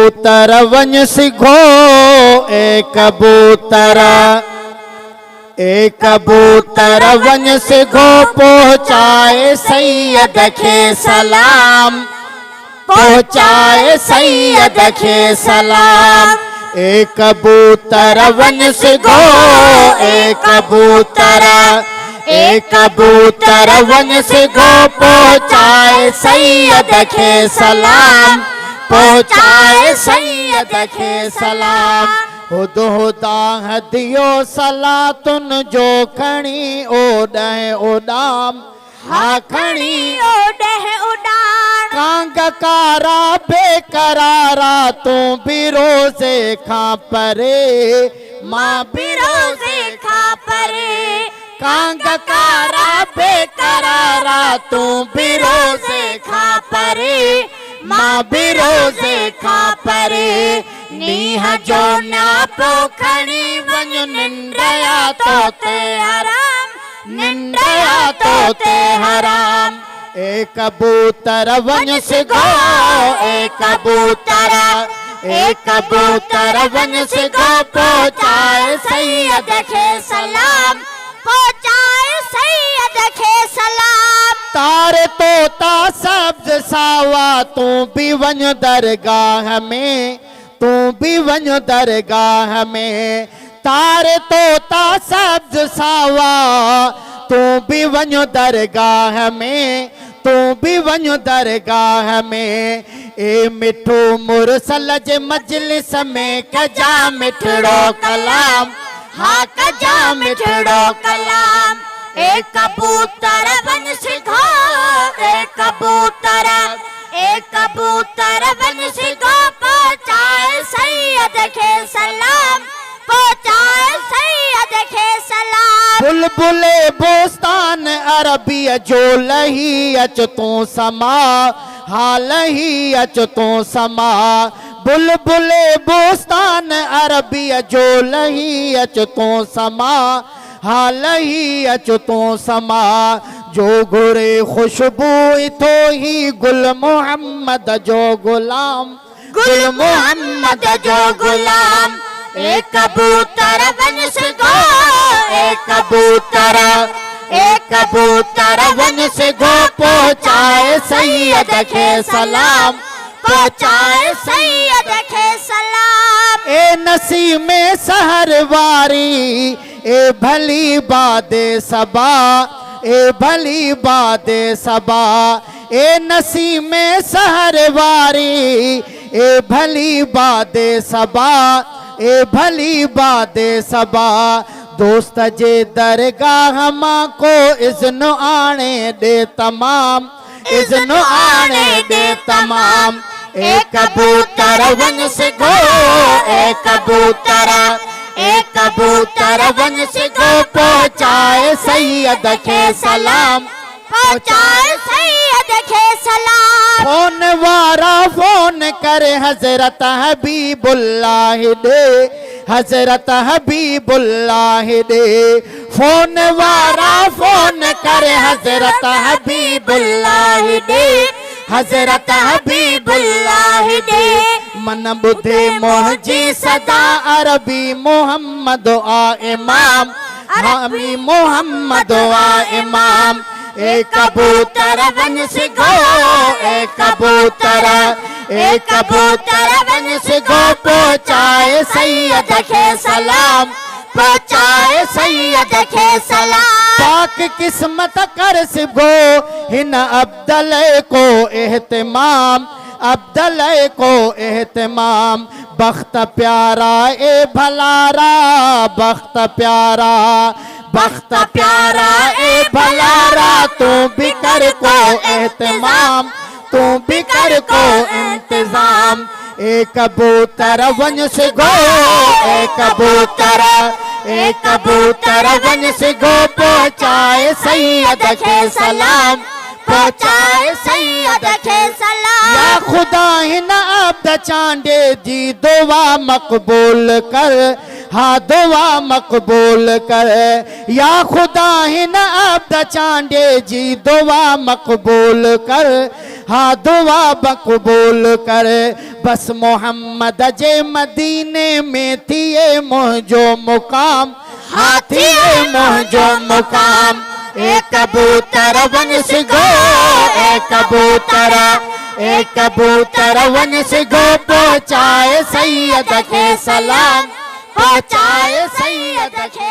कबूतर वंज सिघो ए कबूतर वंज सिघो पहुँचाए सैयद खे सलाम, पहुँचाए सैयद खे सलाम। ए कबूतर वंज सिघो ए कबूतर वंज सिघो पहुँचाए सैयद खे सलाम, पहुँचाए सैयद खे सलाम। हुदा हदियो सलातुन जो खणी ओॾह उॾाम, हा खणी ओॾह उॾाण। कांगकारा बेकरारा तू भी रोज़े खां परे, मां भी रोज़े खां परे। कांगकारा बेकरारा तू भी रोज़े खां परे, मां भी रोज़े खां परे। नीह जो नापो खणी वञ निंडया तोते हराम, निंडया तोते हराम। ए कबूतर वंज सिघो ए कबूतर वंज सिघो पहुँचाए सैयद खे सलाम, पहुँचाए सैयद खे सलाम। तारे तोता सब्ज सावा तू भी वञ दरगाह में, तू भी वञ दरगाह में। तारे तोता सब्ज सावा तू भी वञ दरगाह में, तू भी वञ दरगाह में। ए मिठो मुरसल जे मजलिस में कजा मिठड़ो कलाम, हा कजा मिठड़ो कलाम। ए कबूतर वंज सिघो ए कबूतर वंज सिघो पहुँचाए सैयद खे सलाम, पहुँचाए सैयद खे सलाम। बुलबुले बोस्तान अरबी जो लही अच तू समा, हा लही अच तू समा। बुलबुले बोस्तान अरबी जो लही अच तू समा, हा लही अच तू समा। जो घुरे खुशबू इथो ही गुल मोहम्मद जो गुलाम, गुल मोहम्मद जो गुलाम। ए कबूतर वंज सिघो ए कबूतर वंज सिघो पहुँचाए सैयद खे सलाम, पहुँचाए सैयद खे सलाम। ए नसीमे सहर वारी ए भली बादे सबा, ए भली बादे सबा। ए नसीमे सहर वारी ए भली बादे सबा, ए भली बादे सबा। दोस्त जे दरगाह मां को इज़्न आणे दे तमाम, इज़्न आणे दे तमाम। ए कबूतर वंज सिघो ए कबूतर वंज सिघो पहुँचाए सैयद खे सलाम, पहुँचाए सैयद खे सलाम। फोन वारा फोन करे हजरत हबीबुल्लाह दे, हजरत हबीबुल्लाह दे। फोन वारा फोन करे हजरत हबीबुल्लाह दे, हजरत हबीबुल्लाह दे। मन बुधे मोहजी सदा अरबी मोहम्मद आ इमाम, हामी मोहम्मद आ इमाम। ए कबूतर वंज सिघो ए कबूतर वंज सिघो पहुँचाए सैयद खे सलाम, पहुँचाए सैयद खे सलाम। पाक किस्मत कर सिघो हिन अब्दल को एहतमाम, अब्दल को एहतमाम। बख्त प्यारा ए भलारा, बख्त प्यारा, बख्त प्यारा ए भलारा। तू भी कर को एहतमाम, तू भी कर को इंतजाम। ए कबूतर वंज सिघो ए कबूतर वंज सिघो पहुँचाए सैयद खे सलाम, पहुँचाए सैयद खे सलाम। या खुदा हिन अब्द चांडे जी दुआ मकबूल कर, हाँ दुआ मकबूल कर या खुदा हिन अब्द चांडे जी दुआ मकबूल कर हाँ दुआ मकबूल कर बस मोहम्मद जे मदीने में थिए मुंहिंजो मुकाम हाँ थिए मुंहिंजो मुकाम ए कबूतर वन सिगो ए कबूतर वन सिगो पहुंचाए सैयद के सलाम पहुंचाए सैयद के